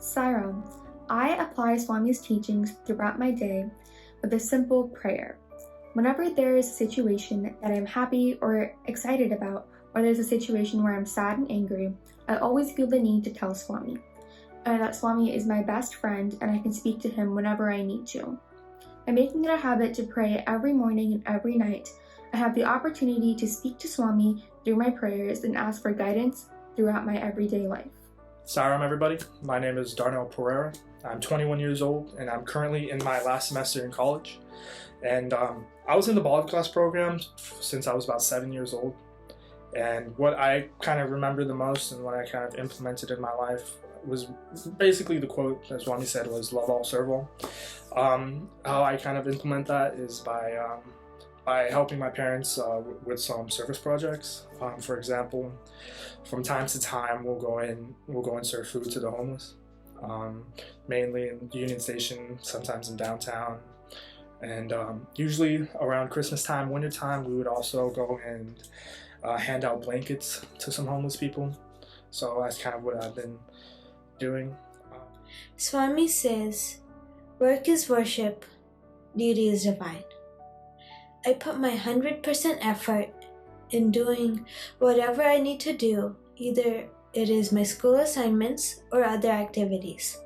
Saira, I apply Swami's teachings throughout my day with a simple prayer. Whenever there is a situation that I'm happy or excited about, or there's a situation where I'm sad and angry, I always feel the need to tell Swami. And that Swami is my best friend and I can speak to him whenever I need to. By making it a habit to pray every morning and every night, I have the opportunity to speak to Swami through my prayers and ask for guidance throughout my everyday life. Salam everybody, my name is Darnell Pereira. I'm 21 years old and I'm currently in my last semester in college. And I was in the Bali class program since I was about 7 years old. And what I kind of remember the most and what I kind of implemented in my life was basically the quote, as Swami said, was love all, serve all. How I kind of implement that is by helping my parents with some service projects. For example, from time to time, we'll go and serve food to the homeless, mainly in Union Station, sometimes in downtown. And usually around Christmas time, winter time, we would also go and hand out blankets to some homeless people. So that's kind of what I've been doing. Swami says, work is worship, duty is divine. I put my 100% effort in doing whatever I need to do, either it is my school assignments or other activities.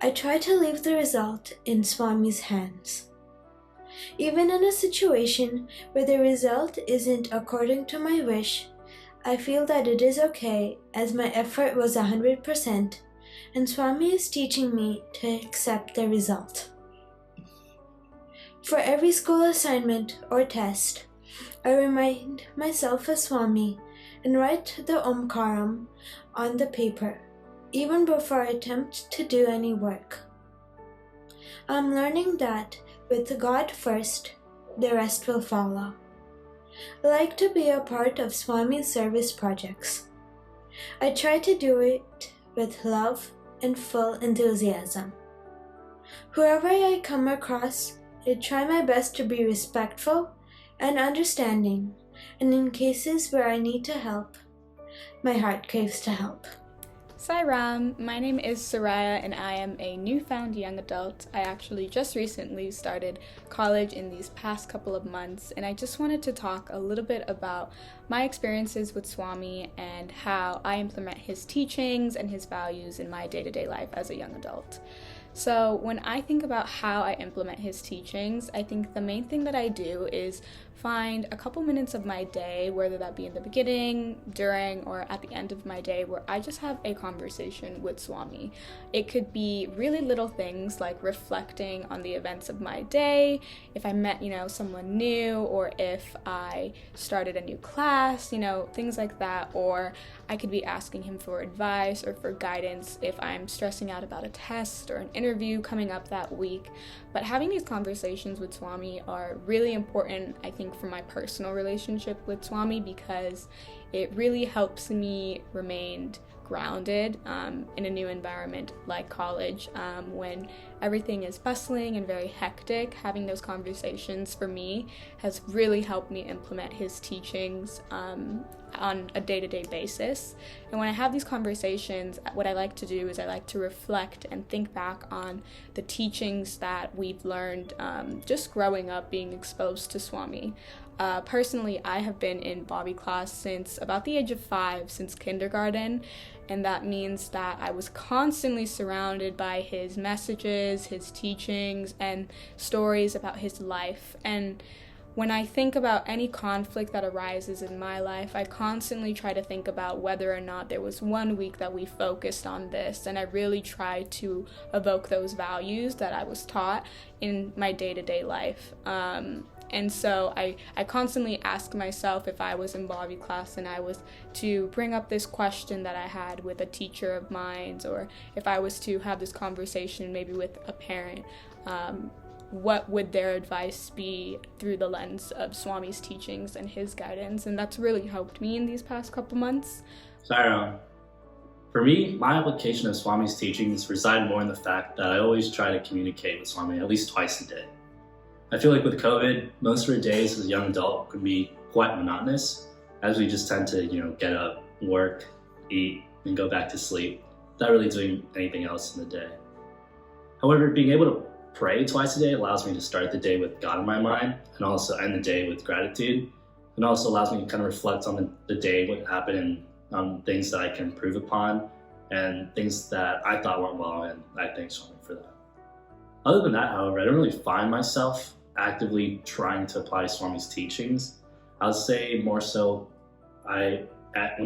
I try to leave the result in Swami's hands. Even in a situation where the result isn't according to my wish, I feel that it is okay as my effort was 100% and Swami is teaching me to accept the result. For every school assignment or test, I remind myself of Swami and write the Omkaram on the paper, even before I attempt to do any work. I'm learning that with God first, the rest will follow. I like to be a part of Swami's service projects. I try to do it with love and full enthusiasm. Whoever I come across, I try my best to be respectful and understanding, and in cases where I need to help, my heart craves to help. Sairam, my name is Soraya and I am a newfound young adult. I actually just recently started college in these past couple of months, and I just wanted to talk a little bit about my experiences with Swami and how I implement his teachings and his values in my day-to-day life as a young adult. So when I think about how I implement his teachings, I think the main thing that I do is find a couple minutes of my day, whether that be in the beginning, during, or at the end of my day, where I just have a conversation with Swami. It could be really little things like reflecting on the events of my day, if I met, someone new, or if I started a new class, things like that, or I could be asking him for advice or for guidance if I'm stressing out about a test or an interview coming up that week. But having these conversations with Swami are really important, I think, for my personal relationship with Swami, because it really helps me remain grounded in a new environment like college. When everything is bustling and very hectic, having those conversations for me has really helped me implement his teachings on a day-to-day basis. And when I have these conversations, what I like to do is I like to reflect and think back on the teachings that we've learned just growing up, being exposed to Swami. Personally, I have been in Bobby class since about the age of 5, since kindergarten, and that means that I was constantly surrounded by his messages, his teachings, and stories about his life. And when I think about any conflict that arises in my life, I constantly try to think about whether or not there was one week that we focused on this, and I really try to evoke those values that I was taught in my day-to-day life. And so I constantly ask myself, if I was in Bobby class and I was to bring up this question that I had with a teacher of mine, or if I was to have this conversation maybe with a parent, what would their advice be through the lens of Swami's teachings and his guidance? And that's really helped me in these past couple months. Sarah, for me, my application of Swami's teachings reside more in the fact that I always try to communicate with Swami at least twice a day. I feel like with COVID, most of our days as a young adult can be quite monotonous, as we just tend to, get up, work, eat, and go back to sleep. without really doing anything else in the day. However, being able to pray twice a day allows me to start the day with God in my mind and also end the day with gratitude, and also allows me to kind of reflect on the day, what happened, and things that I can improve upon and things that I thought went well, and I thank Swami for that. Other than that, however, I don't really find myself actively trying to apply Swami's teachings. I would say more so when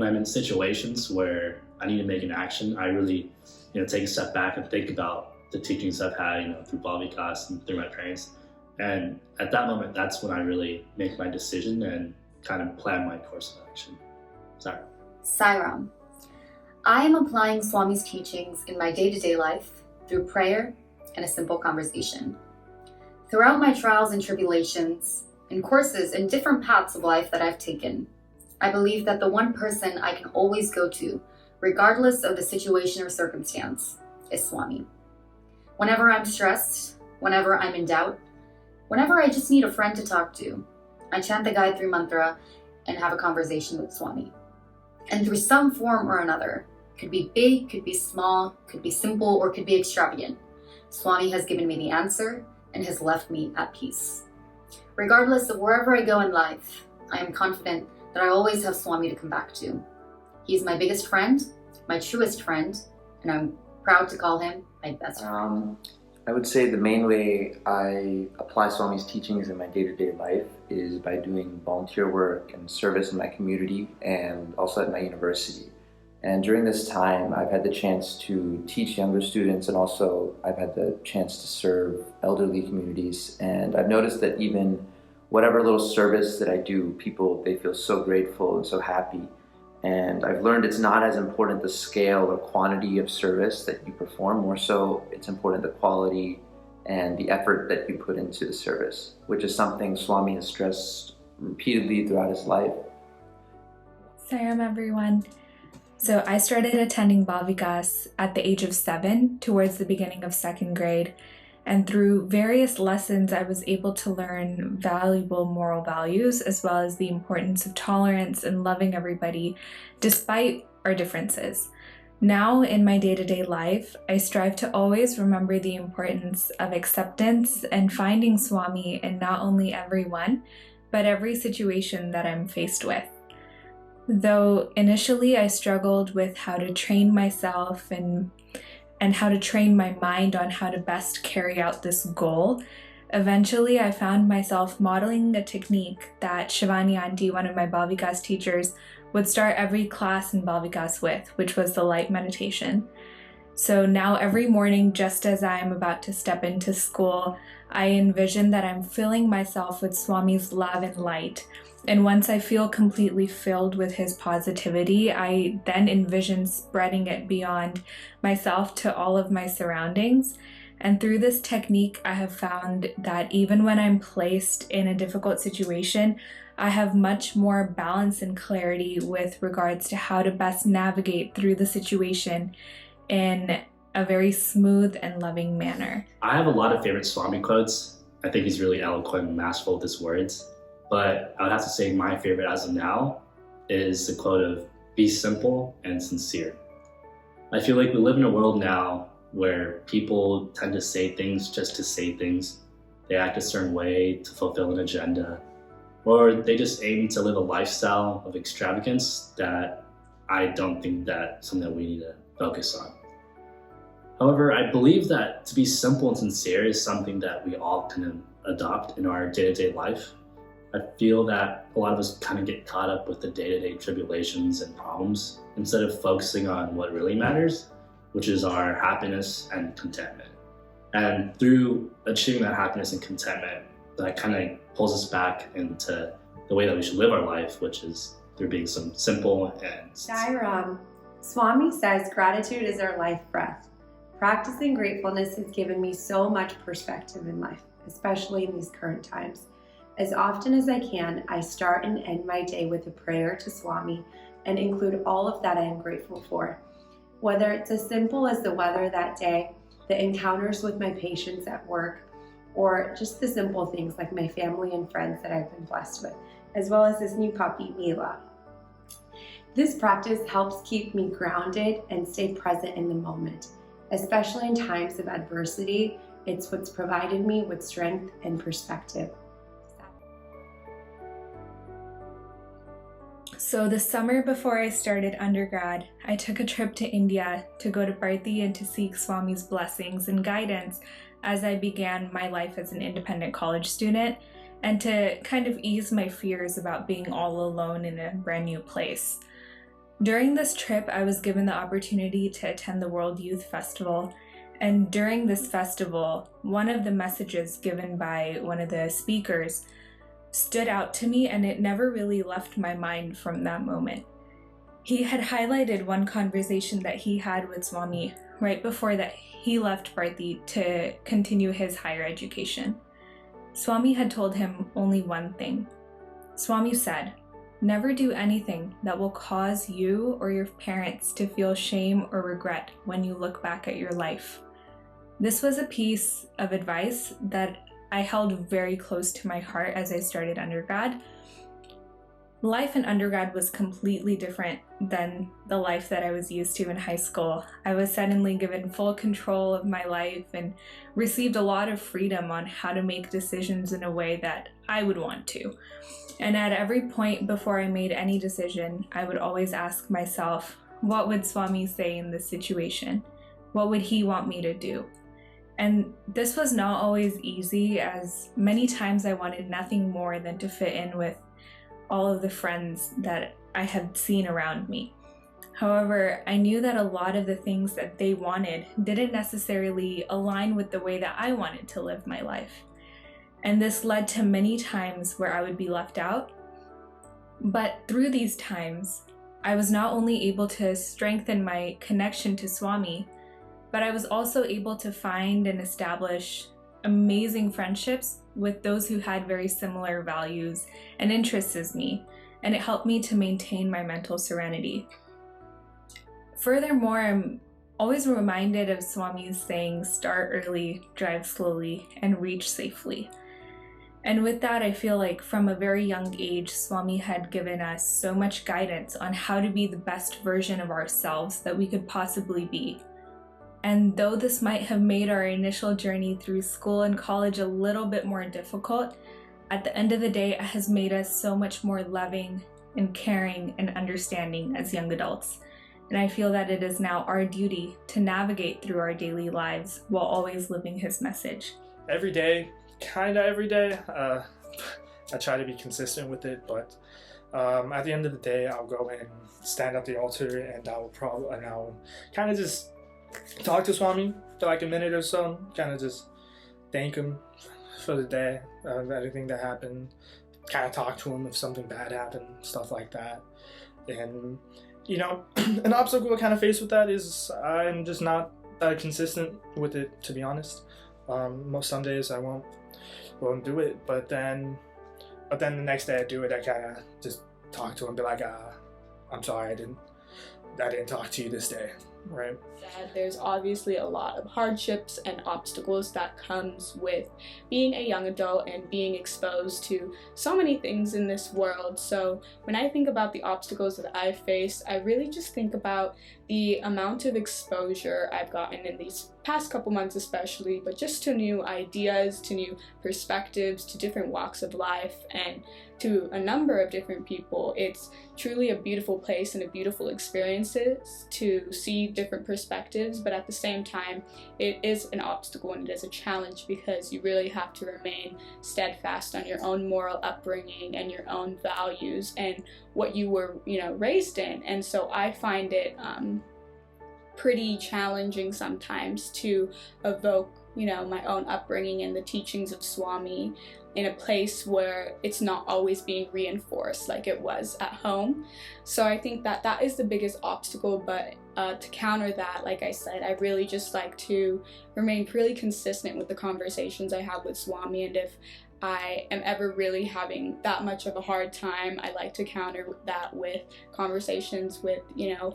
I'm in situations where I need to make an action, I really take a step back and think about the teachings I've had through Bhavikas and through my parents. And at that moment, that's when I really make my decision and kind of plan my course of action. Sorry. Sairam. I am applying Swami's teachings in my day-to-day life through prayer and a simple conversation. Throughout my trials and tribulations, and courses and different paths of life that I've taken, I believe that the one person I can always go to, regardless of the situation or circumstance, is Swami. Whenever I'm stressed, whenever I'm in doubt, whenever I just need a friend to talk to, I chant the Gayatri Mantra and have a conversation with Swami. And through some form or another, could be big, could be small, could be simple, or could be extravagant, Swami has given me the answer and has left me at peace. Regardless of wherever I go in life, I am confident that I always have Swami to come back to. He is my biggest friend, my truest friend, and I'm proud to call him my best friend. I would say the main way I apply Swami's teachings in my day-to-day life is by doing volunteer work and service in my community and also at my university. And during this time, I've had the chance to teach younger students, and also I've had the chance to serve elderly communities. And I've noticed that even whatever little service that I do, they feel so grateful and so happy. And I've learned it's not as important the scale or quantity of service that you perform, more so it's important the quality and the effort that you put into the service, which is something Swami has stressed repeatedly throughout his life. Sairam, everyone. So I started attending Bhavikas at the age of 7, towards the beginning of 2nd grade. And through various lessons, I was able to learn valuable moral values, as well as the importance of tolerance and loving everybody, despite our differences. Now, in my day-to-day life, I strive to always remember the importance of acceptance and finding Swami in not only everyone, but every situation that I'm faced with. Though initially I struggled with how to train myself and how to train my mind on how to best carry out this goal, eventually I found myself modeling a technique that Shivani Auntie, one of my Bhavikas teachers, would start every class in Bhavikas with, which was the light meditation. So now every morning, just as I'm about to step into school, I envision that I'm filling myself with Swami's love and light. And once I feel completely filled with his positivity, I then envision spreading it beyond myself to all of my surroundings. And through this technique, I have found that even when I'm placed in a difficult situation, I have much more balance and clarity with regards to how to best navigate through the situation in a very smooth and loving manner. I have a lot of favorite Swami quotes. I think he's really eloquent and masterful with his words. But I would have to say my favorite as of now is the quote of, "Be simple and sincere." I feel like we live in a world now where people tend to say things just to say things. They act a certain way to fulfill an agenda, or they just aim to live a lifestyle of extravagance that I don't think that's something that we need to focus on. However, I believe that to be simple and sincere is something that we all can adopt in our day-to-day life. I feel that a lot of us kind of get caught up with the day-to-day tribulations and problems instead of focusing on what really matters, which is our happiness and contentment. And through achieving that happiness and contentment, that kind of pulls us back into the way that we should live our life, which is through being simple and... Sairam, Swami says gratitude is our life breath. Practicing gratefulness has given me so much perspective in life, especially in these current times. As often as I can, I start and end my day with a prayer to Swami and include all of that I am grateful for. Whether it's as simple as the weather that day, the encounters with my patients at work, or just the simple things like my family and friends that I've been blessed with, as well as this new puppy, Mila. This practice helps keep me grounded and stay present in the moment, especially in times of adversity. It's what's provided me with strength and perspective. So the summer before I started undergrad, I took a trip to India to go to Bharti and to seek Swami's blessings and guidance as I began my life as an independent college student, and to kind of ease my fears about being all alone in a brand new place. During this trip, I was given the opportunity to attend the World Youth Festival, and during this festival, one of the messages given by one of the speakers stood out to me, and it never really left my mind from that moment. He had highlighted one conversation that he had with Swami right before that he left Bharti to continue his higher education. Swami had told him only one thing. Swami said, "Never do anything that will cause you or your parents to feel shame or regret when you look back at your life." This was a piece of advice that I held very close to my heart as I started undergrad. Life in undergrad was completely different than the life that I was used to in high school. I was suddenly given full control of my life and received a lot of freedom on how to make decisions in a way that I would want to. And at every point before I made any decision, I would always ask myself, what would Swami say in this situation? What would he want me to do? And this was not always easy, as many times I wanted nothing more than to fit in with all of the friends that I had seen around me. However, I knew that a lot of the things that they wanted didn't necessarily align with the way that I wanted to live my life. And this led to many times where I would be left out. But through these times, I was not only able to strengthen my connection to Swami, but I was also able to find and establish amazing friendships with those who had very similar values and interests as me, and it helped me to maintain my mental serenity. Furthermore, I'm always reminded of Swami's saying, "Start early, drive slowly, and reach safely." And with that, I feel like from a very young age, Swami had given us so much guidance on how to be the best version of ourselves that we could possibly be. And though this might have made our initial journey through school and college a little bit more difficult, at the end of the day, it has made us so much more loving and caring and understanding as young adults. And I feel that it is now our duty to navigate through our daily lives while always living his message. Every day, every day, I try to be consistent with it, but at the end of the day, I'll go and stand at the altar, and I'll kind of just talk to Swami for like a minute or so, kind of just thank him for the day, everything that happened, kind of talk to him if something bad happened, stuff like that. And you know, an obstacle I kind of face with that is I'm just not consistent with it, to be honest. Some days I won't do it, but then the next day I do it, I kind of just talk to him, be like, I'm sorry, I didn't talk to you this day. Right. There's obviously a lot of hardships and obstacles that comes with being a young adult and being exposed to so many things in this world. So when I think about the obstacles that I've faced, I really just think about the amount of exposure I've gotten in these past couple months especially, but just to new ideas, to new perspectives, to different walks of life, and to a number of different people. It's truly a beautiful place and a beautiful experiences to see different perspectives, but at the same time, it is an obstacle and it is a challenge because you really have to remain steadfast on your own moral upbringing and your own values and what you were, raised in. And so I find it pretty challenging sometimes to evoke, my own upbringing and the teachings of Swami in a place where it's not always being reinforced like it was at home. So I think that is the biggest obstacle, but to counter that, like I said, I really just like to remain really consistent with the conversations I have with Swami, and if I am ever really having that much of a hard time, I like to counter that with conversations with,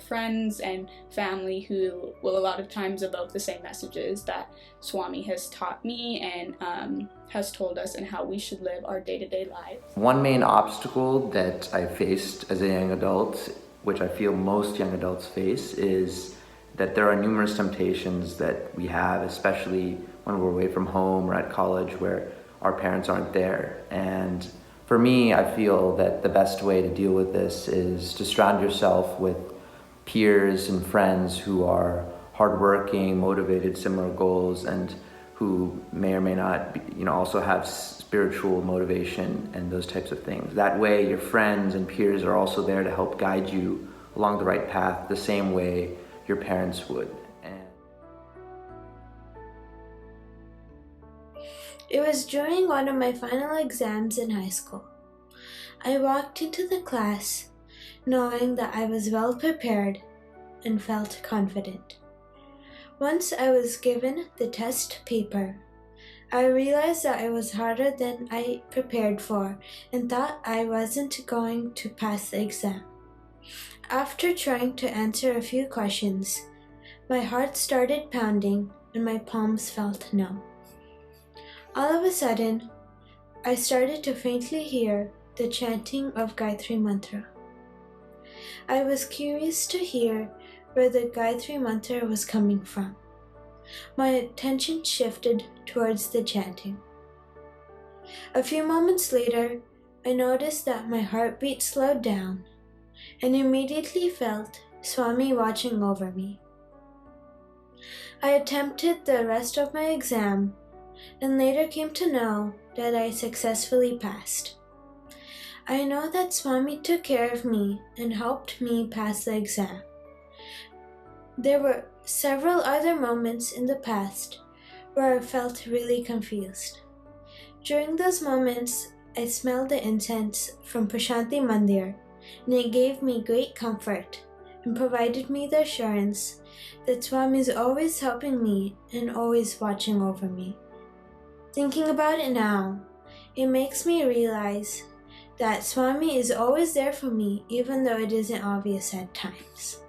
friends and family who will a lot of times evoke the same messages that Swami has taught me and has told us and how we should live our day-to-day lives. One main obstacle that I faced as a young adult which I feel most young adults face, is that there are numerous temptations that we have, especially when we're away from home or at college where our parents aren't there. And for me, I feel that the best way to deal with this is to surround yourself with peers and friends who are hardworking, motivated, similar goals, and who may or may not be, also have spiritual motivation and those types of things. That way, your friends and peers are also there to help guide you along the right path, the same way your parents would. It was during one of my final exams in high school. I walked into the class knowing that I was well prepared and felt confident. Once I was given the test paper, I realized that it was harder than I prepared for and thought I wasn't going to pass the exam. After trying to answer a few questions, my heart started pounding and my palms felt numb. All of a sudden, I started to faintly hear the chanting of Gayatri Mantra. I was curious to hear where the Gayatri Mantra was coming from. My attention shifted towards the chanting. A few moments later, I noticed that my heartbeat slowed down and immediately felt Swami watching over me. I attempted the rest of my exam and later came to know that I successfully passed. I know that Swami took care of me and helped me pass the exam. There were several other moments in the past where I felt really confused. During those moments, I smelled the incense from Prashanti Mandir, and it gave me great comfort and provided me the assurance that Swami is always helping me and always watching over me. Thinking about it now, it makes me realize that Swami is always there for me even though it isn't obvious at times.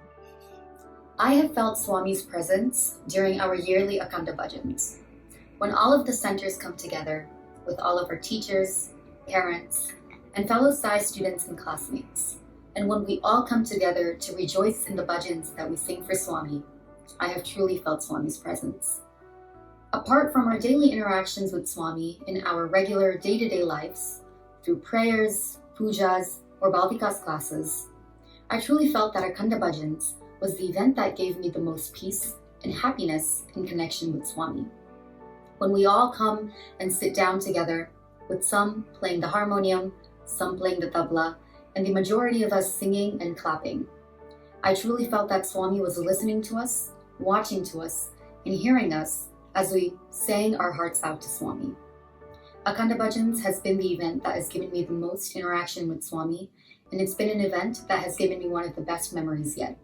I have felt Swami's presence during our yearly Akanda bhajans, when all of the centers come together with all of our teachers, parents, and fellow Sai students and classmates, and when we all come together to rejoice in the bhajans that we sing for Swami. I have truly felt Swami's presence. Apart from our daily interactions with Swami in our regular day-to-day lives, through prayers, pujas, or Balvikas classes, I truly felt that Akanda bhajans was the event that gave me the most peace and happiness in connection with Swami. When we all come and sit down together, with some playing the harmonium, some playing the tabla, and the majority of us singing and clapping, I truly felt that Swami was listening to us, watching to us, and hearing us as we sang our hearts out to Swami. Akanda Bhajans has been the event that has given me the most interaction with Swami, and it's been an event that has given me one of the best memories yet.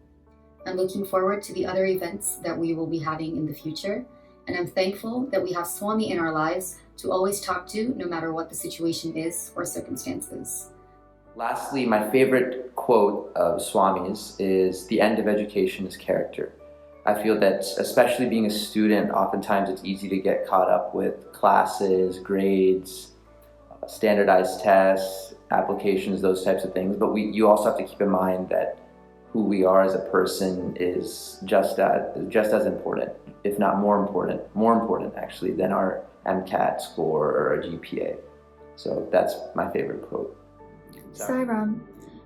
I'm looking forward to the other events that we will be having in the future, and I'm thankful that we have Swami in our lives to always talk to no matter what the situation is or circumstances. Lastly, my favorite quote of Swami's is, "The end of education is character." I feel that, especially being a student, oftentimes it's easy to get caught up with classes, grades, standardized tests, applications, those types of things. But you also have to keep in mind that who we are as a person is just as important, if not more important actually, than our MCAT score or our GPA. So that's my favorite quote. Sairam,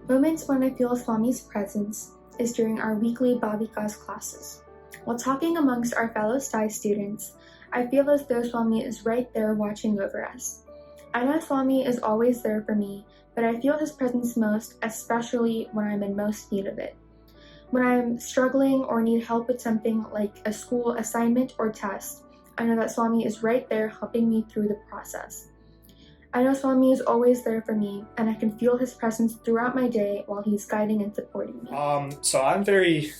moments when I feel Swami's presence is during our weekly Bhavikas classes. While talking amongst our fellow Sai students, I feel as though Swami is right there watching over us. I know Swami is always there for me, but I feel his presence most, especially when I'm in most need of it. When I'm struggling or need help with something like a school assignment or test, I know that Swami is right there helping me through the process. I know Swami is always there for me, and I can feel his presence throughout my day while he's guiding and supporting me. So I'm very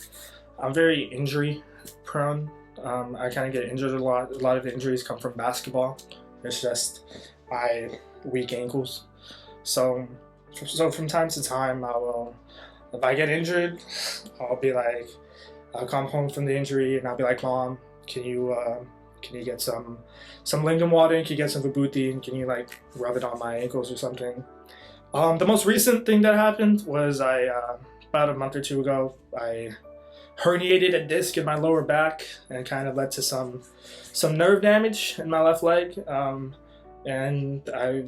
injury prone. I kind of get injured a lot. A lot of injuries come from basketball. It's just my weak ankles. So from time to time, if I get injured, I'll come home from the injury and I'll be like, "Mom, can you get some lingam water, and can you get some vibhuti, and can you rub it on my ankles or something?" The most recent thing that happened was I about a month or two ago, I herniated a disc in my lower back and kind of led to some nerve damage in my left leg. And I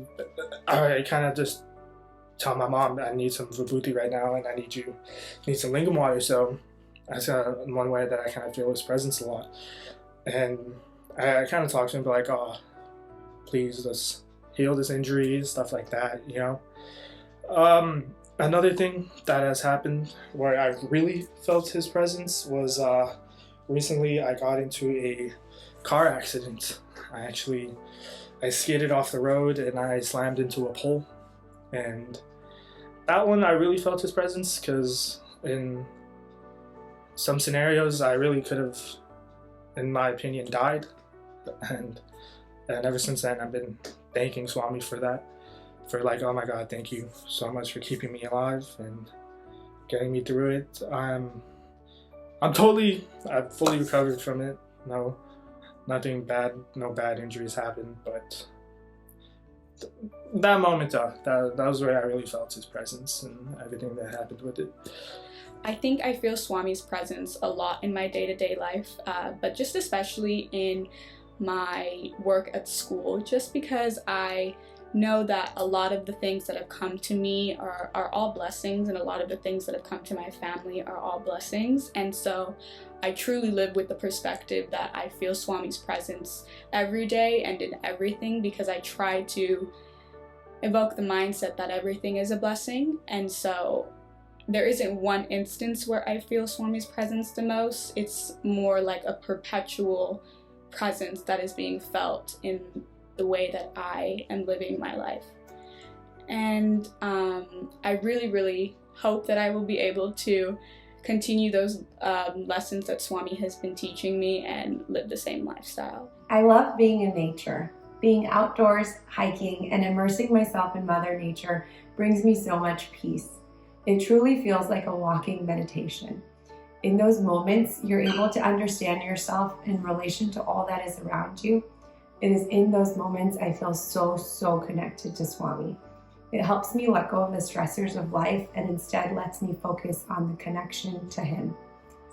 kind of just tell my mom, I need some vibhuti right now, and I need some lingam water. So that's one way that I kind of feel his presence a lot. And I kind of talk to him like, oh, please, let's heal this injury, stuff like that, you know. Another thing that has happened where I really felt his presence was recently I got into a car accident. I skidded off the road and I slammed into a pole. And that one I really felt his presence, because in some scenarios I really could have, in my opinion, died. And ever since then I've been thanking Swami for that. For like, oh my God, thank you so much for keeping me alive and getting me through it. I've fully recovered from it. No, nothing bad, no bad injuries happened, but that moment, that was where I really felt his presence and everything that happened with it. I think I feel Swami's presence a lot in my day-to-day life, but just especially in my work at school, just because I know that a lot of the things that have come to me are all blessings, and a lot of the things that have come to my family are all blessings. And so I truly live with the perspective that I feel Swami's presence every day and in everything, because I try to evoke the mindset that everything is a blessing. And so there isn't one instance where I feel Swami's presence the most. It's more like a perpetual presence that is being felt in the way that I am living my life. And I really, really hope that I will be able to continue those lessons that Swami has been teaching me and live the same lifestyle. I love being in nature. Being outdoors, hiking, and immersing myself in Mother Nature brings me so much peace. It truly feels like a walking meditation. In those moments, you're able to understand yourself in relation to all that is around you. It is in those moments I feel so connected to Swami. It helps me let go of the stressors of life and instead lets me focus on the connection to him.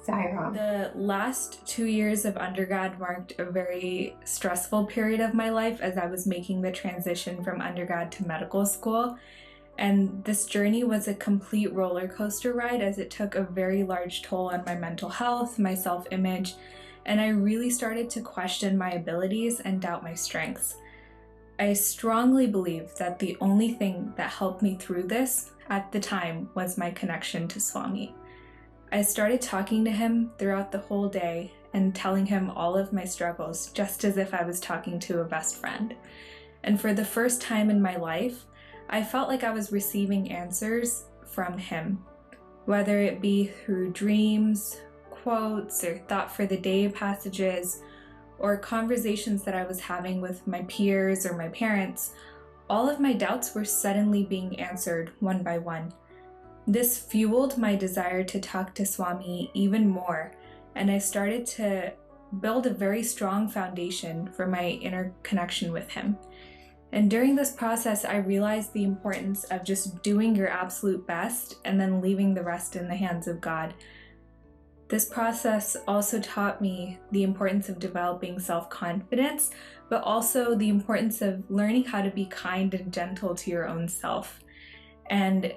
Sai Ram. The last 2 years of undergrad marked a very stressful period of my life as I was making the transition from undergrad to medical school. And this journey was a complete roller coaster ride, as it took a very large toll on my mental health, my self-image, and I really started to question my abilities and doubt my strengths. I strongly believe that the only thing that helped me through this at the time was my connection to Swami. I started talking to him throughout the whole day and telling him all of my struggles, just as if I was talking to a best friend. And for the first time in my life, I felt like I was receiving answers from him, whether it be through dreams, quotes, or thought for the day passages, or conversations that I was having with my peers or my parents. All of my doubts were suddenly being answered one by one. This fueled my desire to talk to Swami even more, and I started to build a very strong foundation for my inner connection with him. And during this process, I realized the importance of just doing your absolute best and then leaving the rest in the hands of God. This process also taught me the importance of developing self-confidence, but also the importance of learning how to be kind and gentle to your own self. And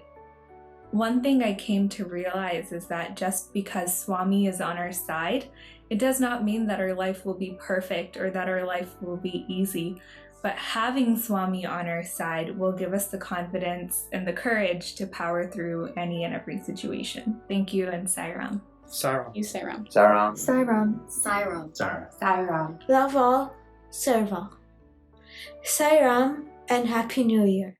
one thing I came to realize is that just because Swami is on our side, it does not mean that our life will be perfect or that our life will be easy. But having Swami on our side will give us the confidence and the courage to power through any and every situation. Thank you, and Sai Ram. Sai Ram. You Sai Ram. Sai Ram. Sai Ram. Sai Ram. Sai Ram. Love all, serve all. Sai Ram and Happy New Year.